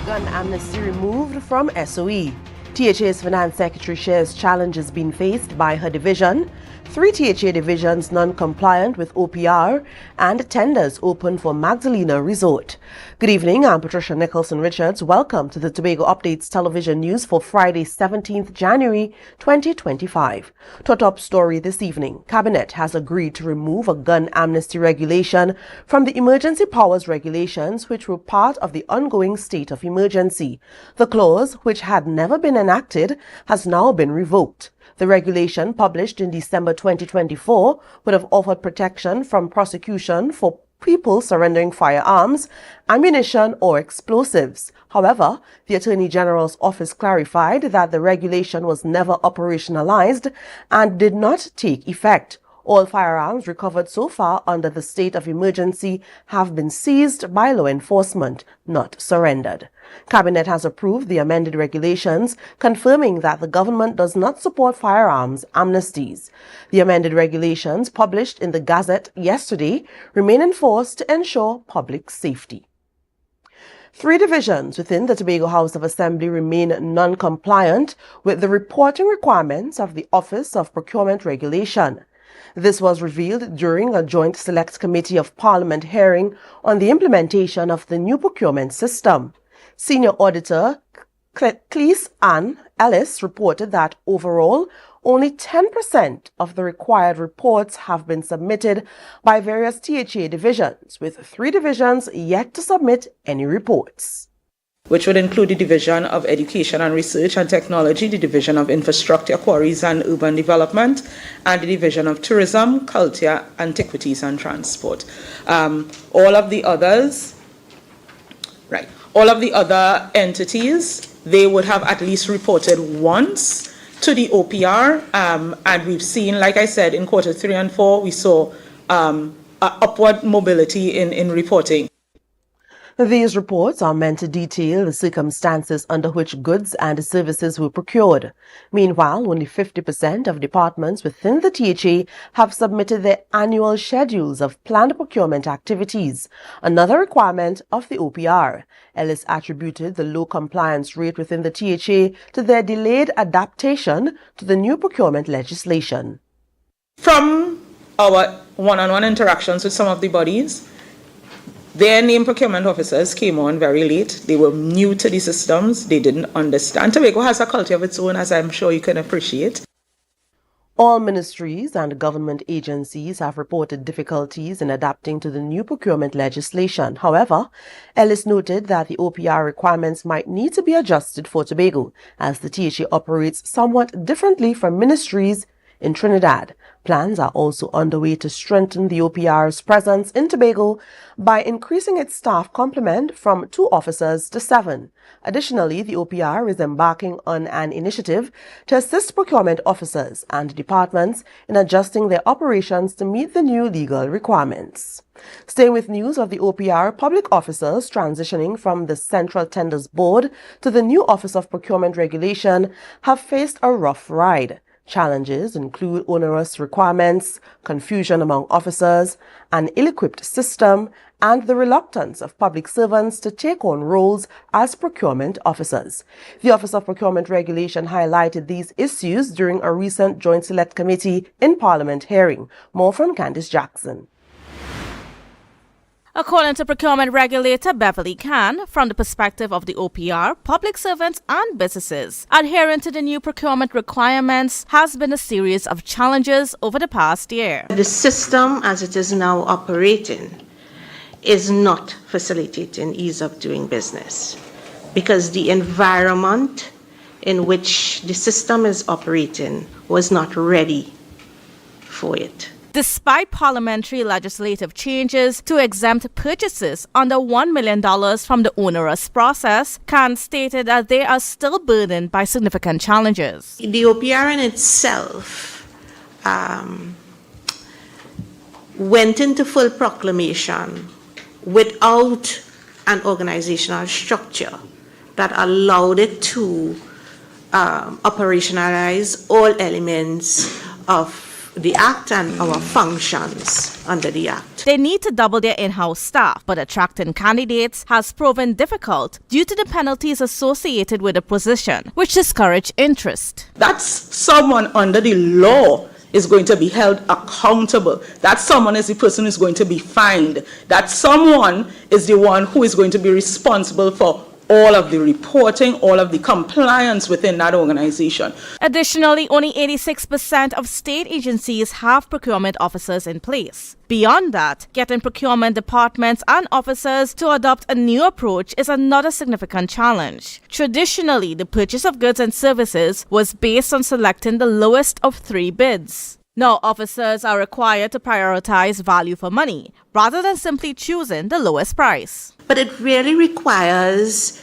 Gun amnesty removed from SOE. THA's Finance Secretary shares challenges being faced by her division. 3 THA divisions non-compliant with OPR and tenders open for Magdalena Resort. Good evening, I'm Patricia Nicholson-Richards. Welcome to the Tobago Updates television news for Friday, 17th January 2025. To our top story this evening, Cabinet has agreed to remove a gun amnesty regulation from the emergency powers regulations which were part of the ongoing state of emergency. The clause, which had never been enacted, has now been revoked. The regulation, published in December 2024, would have offered protection from prosecution for people surrendering firearms, ammunition, or explosives. However, the Attorney General's office clarified that the regulation was never operationalized and did not take effect. All firearms recovered so far under the state of emergency have been seized by law enforcement, not surrendered. Cabinet has approved the amended regulations, confirming that the government does not support firearms amnesties. The amended regulations, published in the Gazette yesterday, remain in force to ensure public safety. 3 divisions within the Tobago House of Assembly remain non-compliant with the reporting requirements of the Office of Procurement Regulation. This was revealed during a joint select committee of Parliament hearing on the implementation of the new procurement system. Senior Auditor Cleese Ann Ellis reported that overall, only 10% of the required reports have been submitted by various THA divisions, with 3 divisions yet to submit any reports, which would include the Division of Education and Research and Technology, the Division of Infrastructure, Quarries and Urban Development, and the Division of Tourism, Culture, Antiquities and Transport. All of the other entities, they would have at least reported once to the OPR, and we've seen, like I said, in quarter 3 and 4, we saw upward mobility in reporting. These reports are meant to detail the circumstances under which goods and services were procured. Meanwhile, only 50% of departments within the THA have submitted their annual schedules of planned procurement activities, another requirement of the OPR. Ellis attributed the low compliance rate within the THA to their delayed adaptation to the new procurement legislation. From our one-on-one interactions with some of the bodies, their named procurement officers came on very late. They were new to the systems. They didn't understand. Tobago has a culture of its own, as I'm sure you can appreciate. All ministries and government agencies have reported difficulties in adapting to the new procurement legislation. However, Ellis noted that the OPR requirements might need to be adjusted for Tobago, as the THA operates somewhat differently from ministries in Trinidad. Plans are also underway to strengthen the OPR's presence in Tobago by increasing its staff complement from 2 officers to 7. Additionally, the OPR is embarking on an initiative to assist procurement officers and departments in adjusting their operations to meet the new legal requirements. Staying with news of the OPR, public officers transitioning from the Central Tenders Board to the new Office of Procurement Regulation have faced a rough ride. Challenges include onerous requirements, confusion among officers, an ill-equipped system, and the reluctance of public servants to take on roles as procurement officers. The Office of Procurement Regulation highlighted these issues during a recent Joint Select Committee in Parliament hearing. More from Candice Jackson. According to procurement regulator Beverly Khan, from the perspective of the OPR, public servants and businesses, adhering to the new procurement requirements has been a series of challenges over the past year. The system as it is now operating is not facilitating ease of doing business because the environment in which the system is operating was not ready for it. Despite parliamentary legislative changes to exempt purchases under $1 million from the onerous process, Khan stated that they are still burdened by significant challenges. The OPR in itself went into full proclamation without an organizational structure that allowed it to operationalize all elements of the Act and our functions under the Act. They need to double their in-house staff, but attracting candidates has proven difficult due to the penalties associated with the position, which discourage interest. That's someone under the law is going to be held accountable. That someone is the person who is going to be fined. That someone is the one who is going to be responsible for all of the reporting, all of the compliance within that organization. Additionally, only 86% of state agencies have procurement officers in place. Beyond that, getting procurement departments and officers to adopt a new approach is another significant challenge. Traditionally, the purchase of goods and services was based on selecting the lowest of 3 bids. Now, officers are required to prioritize value for money, rather than simply choosing the lowest price. But it really requires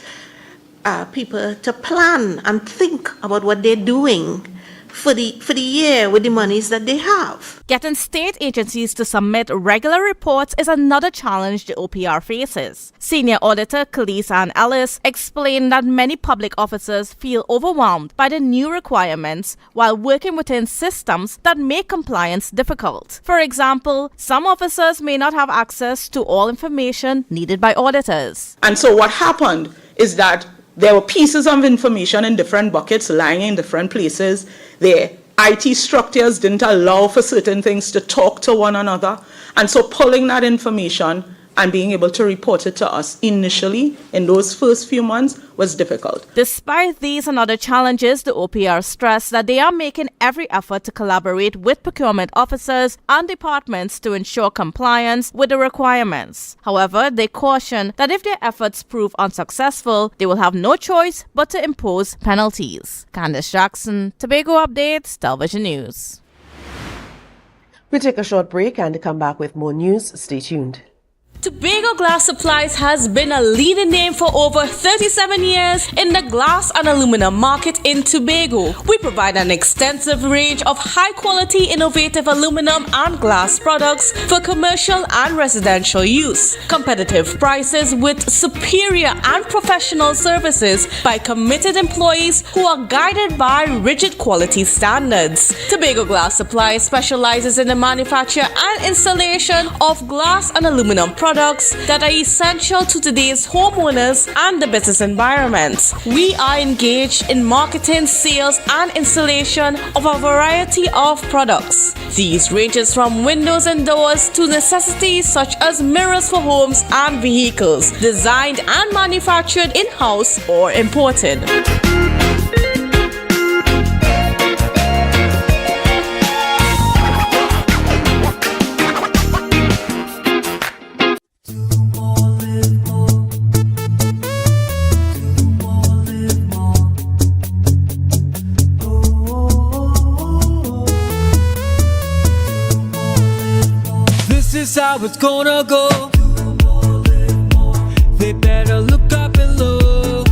people to plan and think about what they're doing for the year with the monies that they have. Getting state agencies to submit regular reports is another challenge the OPR faces. Senior Auditor Khalees Ann Ellis explained that many public officers feel overwhelmed by the new requirements while working within systems that make compliance difficult. For example, some officers may not have access to all information needed by auditors. And so what happened is that there were pieces of information in different buckets lying in different places. The IT structures didn't allow for certain things to talk to one another. And so pulling that information and being able to report it to us initially in those first few months was difficult. Despite these and other challenges, the OPR stressed that they are making every effort to collaborate with procurement officers and departments to ensure compliance with the requirements. However, they caution that if their efforts prove unsuccessful, they will have no choice but to impose penalties. Candice Jackson, Tobago Updates, Television News. We take a short break and come back with more news. Stay tuned. Tobago Glass Supplies has been a leading name for over 37 years in the glass and aluminum market in Tobago. We provide an extensive range of high-quality, innovative aluminum and glass products for commercial and residential use. Competitive prices with superior and professional services by committed employees who are guided by rigid quality standards. Tobago Glass Supplies specializes in the manufacture and installation of glass and aluminum products that are essential to today's homeowners and the business environment. We are engaged in marketing, sales, and installation of a variety of products. These ranges from windows and doors to necessities such as mirrors for homes and vehicles, designed and manufactured in-house or imported. How it's gonna go. They better look up below,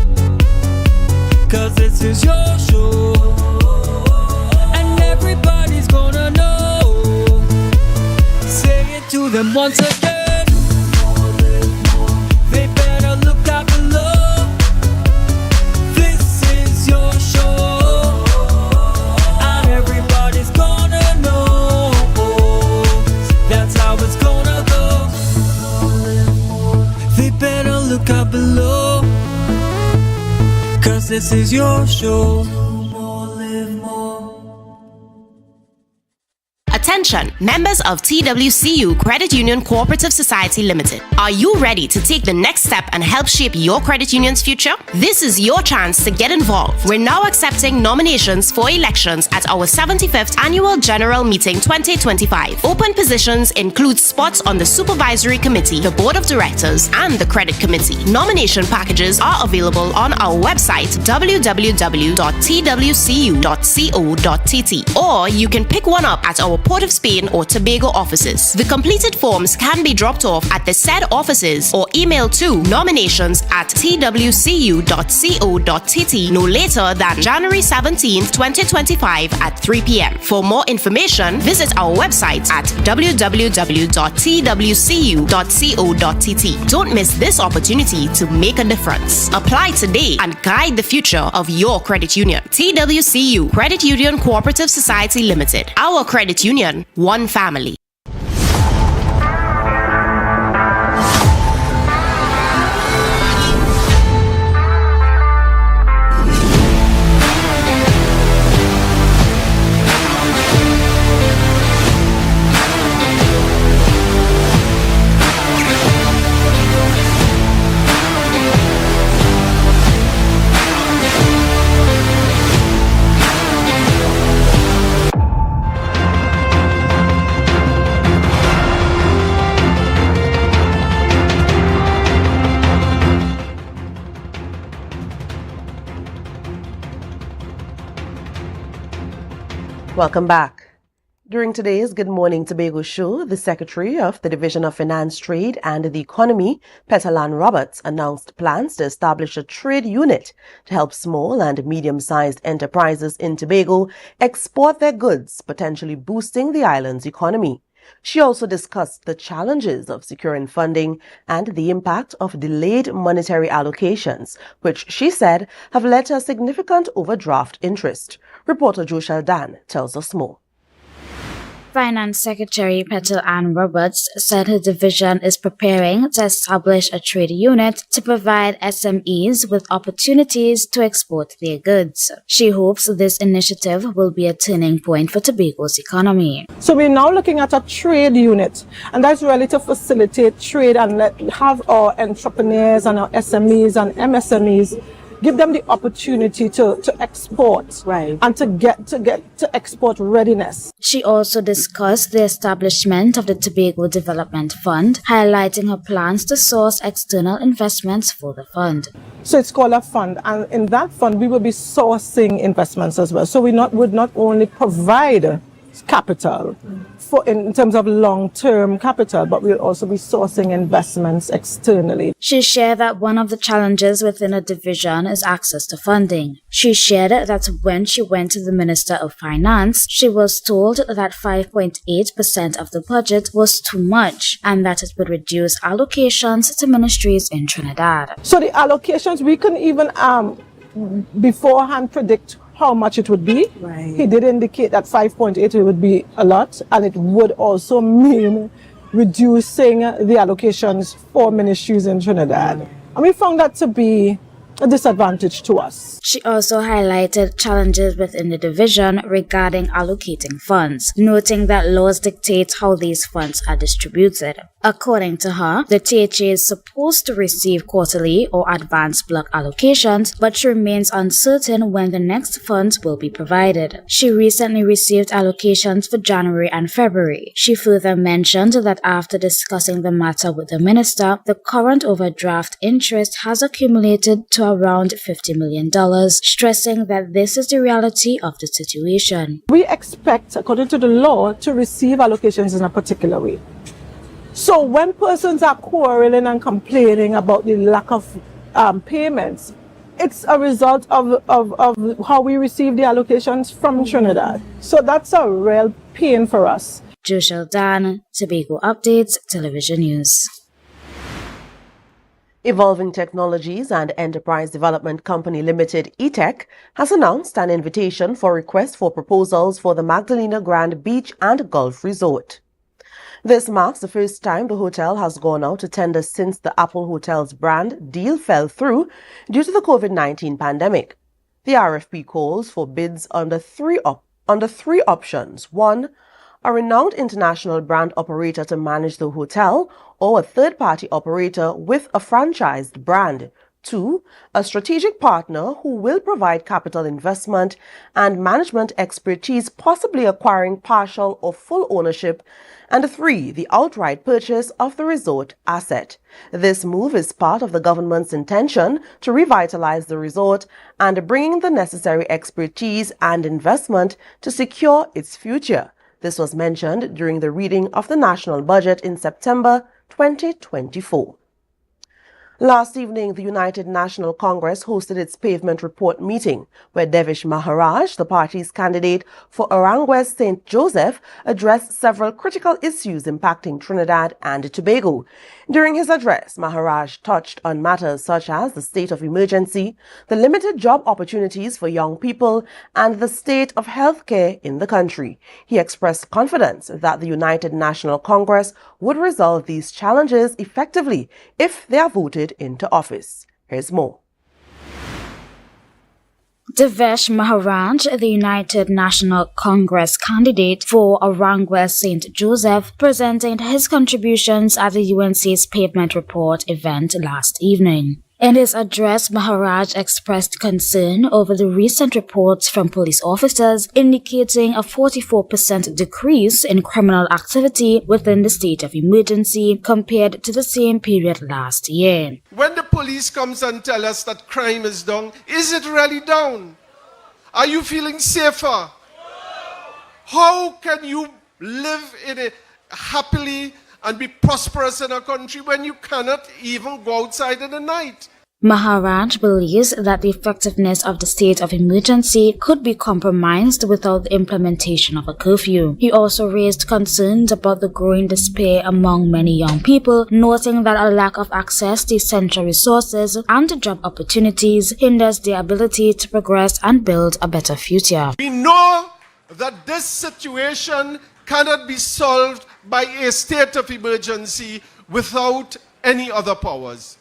'cause this is your show, and everybody's gonna know. Say it to them once again. They better look up below. This is your show, and everybody's gonna know. That's how it's gonna go. They better look up below, 'cause this is your show. Attention, members of TWCU Credit Union Cooperative Society Limited. Are you ready to take the next step and help shape your credit union's future? This is your chance to get involved. We're now accepting nominations for elections at our 75th Annual General Meeting 2025. Open positions include spots on the Supervisory Committee, the Board of Directors, and the Credit Committee. Nomination packages are available on our website www.twcu.co.tt, or you can pick one up at our Port of Spain or Tobago offices. The completed forms can be dropped off at the said offices or emailed to nominations@twcu.co.tt no later than January 17th, 2025 at 3 p.m. For more information, visit our website at www.twcu.co.tt. Don't miss this opportunity to make a difference. Apply today and guide the future of your credit union. TWCU Credit Union Cooperative Society Limited. Our credit union nation, one family. Welcome back. During today's Good Morning Tobago show, the Secretary of the Division of Finance, Trade and the Economy, Magdalena Roberts, announced plans to establish a trade unit to help small and medium-sized enterprises in Tobago export their goods, potentially boosting the island's economy. She also discussed the challenges of securing funding and the impact of delayed monetary allocations, which she said have led to a significant overdraft interest. Reporter Joshel Dan tells us more. Finance Secretary Magdalena Roberts said her division is preparing to establish a trade unit to provide SMEs with opportunities to export their goods. She hopes this initiative will be a turning point for Tobago's economy. So we're now looking at a trade unit, and that's really to facilitate trade and have our entrepreneurs and our SMEs and MSMEs give them the opportunity to export, right, and to get to export readiness. She also discussed the establishment of the Tobago Development Fund, highlighting her plans to source external investments for the fund. So it's called a fund, and in that fund we will be sourcing investments as well. So we would not only provide capital in terms of long-term capital, but we'll also be sourcing investments externally. She shared that one of the challenges within a division is access to funding. She shared that when she went to the Minister of Finance, she was told that 5.8% of the budget was too much and that it would reduce allocations to ministries in Trinidad. So the allocations, we can even beforehand predict how much it would be. Right. He did indicate that 5.8 would be a lot, and it would also mean reducing the allocations for ministries in Trinidad. And we found that to be a disadvantage to us. She also highlighted challenges within the division regarding allocating funds, noting that laws dictate how these funds are distributed. According to her, the THA is supposed to receive quarterly or advanced block allocations, but she remains uncertain when the next funds will be provided. She recently received allocations for January and February. She further mentioned that after discussing the matter with the minister, the current overdraft interest has accumulated to around $50 million, stressing that this is the reality of the situation. We expect, according to the law, to receive allocations in a particular way. So when persons are quarreling and complaining about the lack of payments, it's a result of how we receive the allocations from Trinidad. So that's a real pain for us. Joshel Dan, Tobago Updates, Television News. Evolving Technologies and Enterprise Development Company Limited, ETEC, has announced an invitation for requests for proposals for the Magdalena Grand Beach and Golf Resort. This marks the first time the hotel has gone out to tender since the Apple Hotels brand deal fell through due to the COVID-19 pandemic. The RFP calls for bids under three options. 1, a renowned international brand operator to manage the hotel, or a third-party operator with a franchised brand. 2, a strategic partner who will provide capital investment and management expertise, possibly acquiring partial or full ownership. And 3, the outright purchase of the resort asset. This move is part of the government's intention to revitalize the resort and bringing the necessary expertise and investment to secure its future. This was mentioned during the reading of the national budget in September 2024. Last evening, the United National Congress hosted its pavement report meeting, where Devish Maharaj, the party's candidate for Orangwes St. Joseph, addressed several critical issues impacting Trinidad and Tobago. During his address, Maharaj touched on matters such as the state of emergency, the limited job opportunities for young people, and the state of healthcare in the country. He expressed confidence that the United National Congress would resolve these challenges effectively if they are voted into office. Here's more. Devish Maharaj, the United National Congress candidate for Orangwes St. Joseph, presented his contributions at the UNC's Pavement Report event last evening. In his address, Maharaj expressed concern over the recent reports from police officers indicating a 44% decrease in criminal activity within the state of emergency compared to the same period last year. When the police comes and tell us that crime is down, is it really down? Are you feeling safer? How can you live in a happily and be prosperous in a country when you cannot even go outside in the night? Maharaj believes that the effectiveness of the state of emergency could be compromised without the implementation of a curfew. He also raised concerns about the growing despair among many young people, noting that a lack of access to essential resources and job opportunities hinders their ability to progress and build a better future. We know that this situation cannot be solved by a state of emergency without any other powers.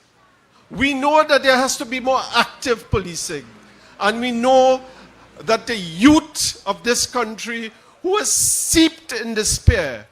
We know that there has to be more active policing, and we know that the youth of this country who are steeped in despair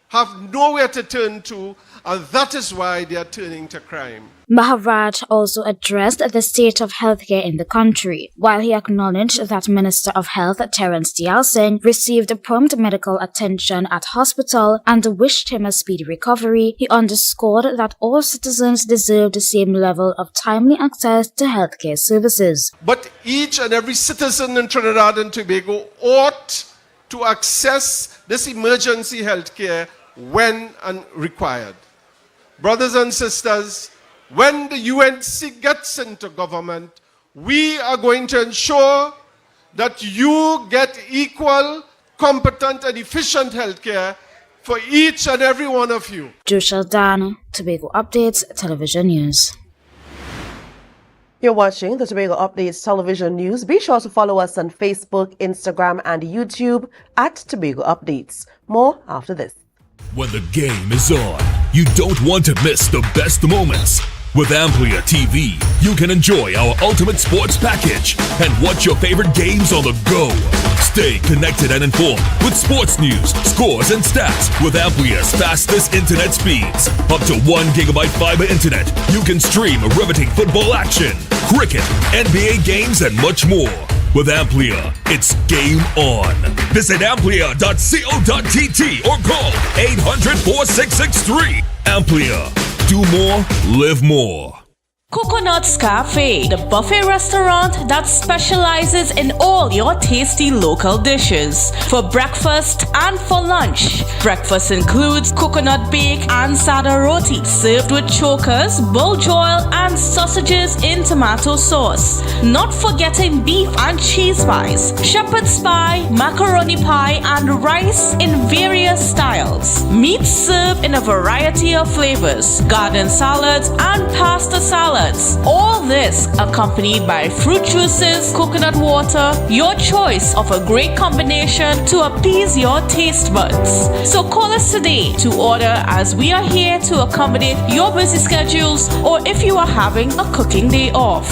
have nowhere to turn to, and that is why they are turning to crime. Maharaj also addressed the state of healthcare in the country. While he acknowledged that Minister of Health Terence Dial Singh received prompt medical attention at hospital and wished him a speedy recovery, he underscored that all citizens deserve the same level of timely access to healthcare services. But each and every citizen in Trinidad and Tobago ought to access this emergency healthcare when required. Brothers and sisters, when the UNC gets into government, we are going to ensure that you get equal, competent and efficient healthcare for each and every one of you. Joshua Dan, Tobago Updates Television News. You're watching the Tobago Updates Television News. Be sure to follow us on Facebook, Instagram and YouTube at Tobago Updates. More after this. When the game is on, you don't want to miss the best moments. With Amplia TV, you can enjoy our ultimate sports package and watch your favorite games on the go. Stay connected and informed with sports news, scores, and stats with Amplia's fastest internet speeds. Up to 1 GB fiber internet, you can stream riveting football action, cricket, NBA games, and much more. With Amplia, it's game on. Visit amplia.co.tt or call 800-4663. Amplia. Do more, live more. Coconut's Cafe, the buffet restaurant that specializes in all your tasty local dishes. For breakfast and for lunch. Breakfast includes coconut bake and sada roti, served with chokers, buljoil, and sausages in tomato sauce. Not forgetting beef and cheese pies, shepherd's pie, macaroni pie, and rice in various styles. Meats served in a variety of flavors, garden salads, and pasta salads. All this accompanied by fruit juices, coconut water, your choice of a great combination to appease your taste buds. So call us today to order, as we are here to accommodate your busy schedules or if you are having a cooking day off.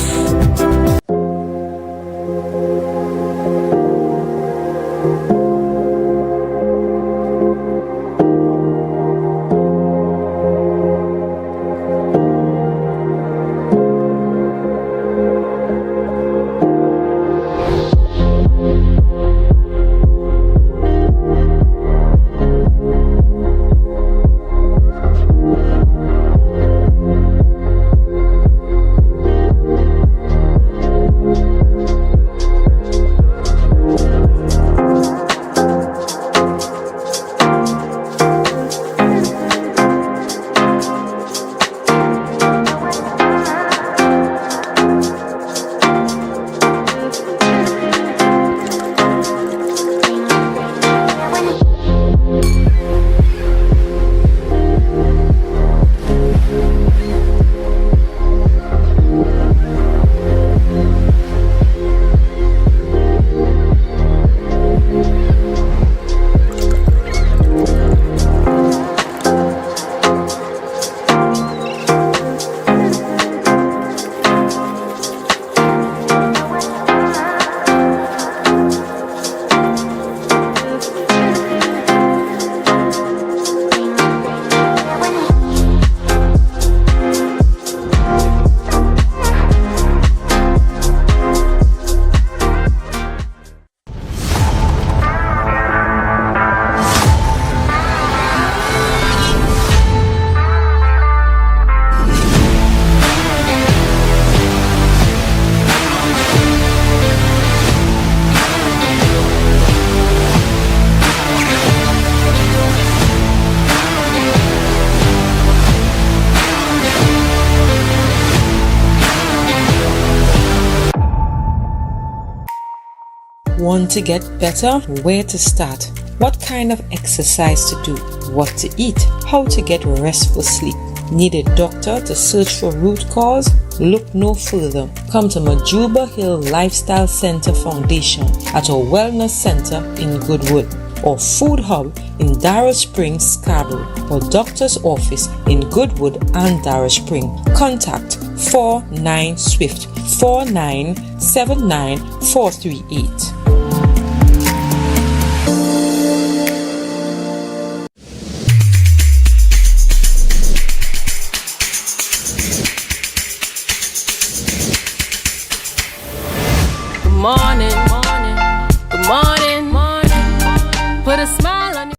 Want to get better? Where to start? What kind of exercise to do? What to eat? How to get restful sleep? Need a doctor to search for root cause? Look no further. Come to Majuba Hill Lifestyle Center Foundation at our Wellness Center in Goodwood, or Food Hub in Darrow Springs, Scarborough, or Doctor's Office in Goodwood and Darrow Springs. Contact 49 Swift 4979 438. Good morning, put a smile on your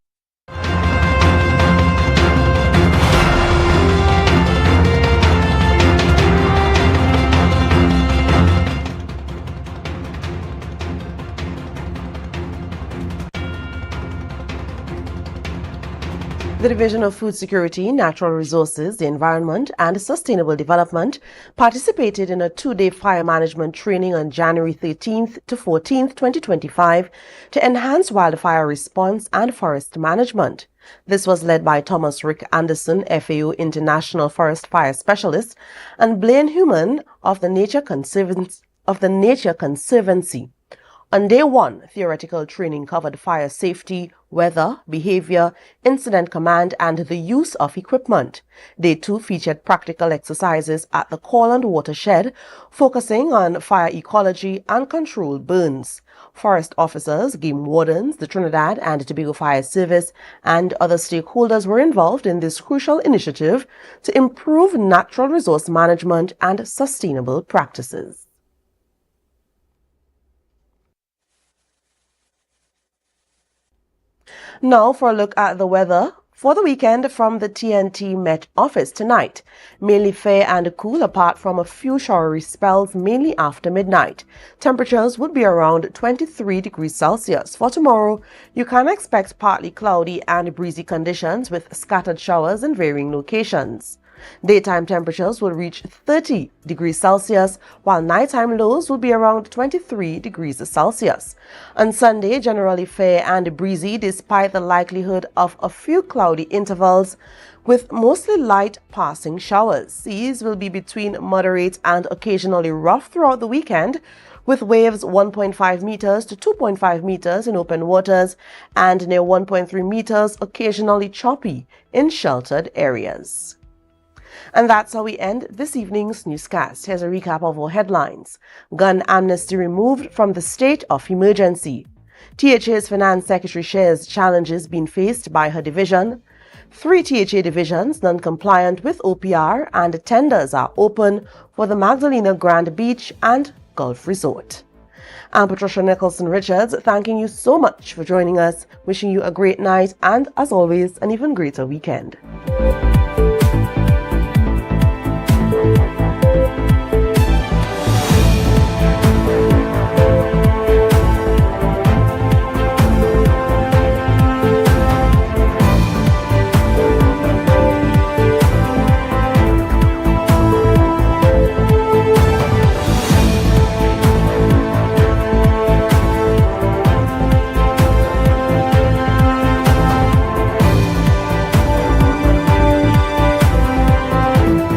The Division of Food Security, Natural Resources, the Environment and Sustainable Development participated in a two-day fire management training on January 13th to 14th, 2025 to enhance wildfire response and forest management. This was led by Thomas Rick Anderson, FAO International Forest Fire Specialist, and Blaine Human of the Nature Conservancy. On day one, theoretical training covered fire safety, weather, behavior, incident command, and the use of equipment. Day two featured practical exercises at the Corland Watershed, focusing on fire ecology and controlled burns. Forest officers, game wardens, the Trinidad and Tobago Fire Service, and other stakeholders were involved in this crucial initiative to improve natural resource management and sustainable practices. Now for a look at the weather for the weekend from the TNT Met Office tonight. Mainly fair and cool apart from a few showery spells mainly after midnight. Temperatures would be around 23 degrees Celsius. For tomorrow, you can expect partly cloudy and breezy conditions with scattered showers in varying locations. Daytime temperatures will reach 30 degrees Celsius, while nighttime lows will be around 23 degrees Celsius. On Sunday, generally fair and breezy despite the likelihood of a few cloudy intervals, with mostly light passing showers. Seas will be between moderate and occasionally rough throughout the weekend, with waves 1.5 meters to 2.5 meters in open waters and near 1.3 meters occasionally choppy in sheltered areas. And that's how we end this evening's newscast. Here's a recap of our headlines. Gun amnesty removed from the state of emergency. THA's Finance Secretary shares challenges being faced by her division. 3 THA divisions non-compliant with OPR, and tenders are open for the Magdalena Grand Beach and Golf Resort. I'm Patricia Nicholson-Richards, thanking you so much for joining us, wishing you a great night and, as always, an even greater weekend.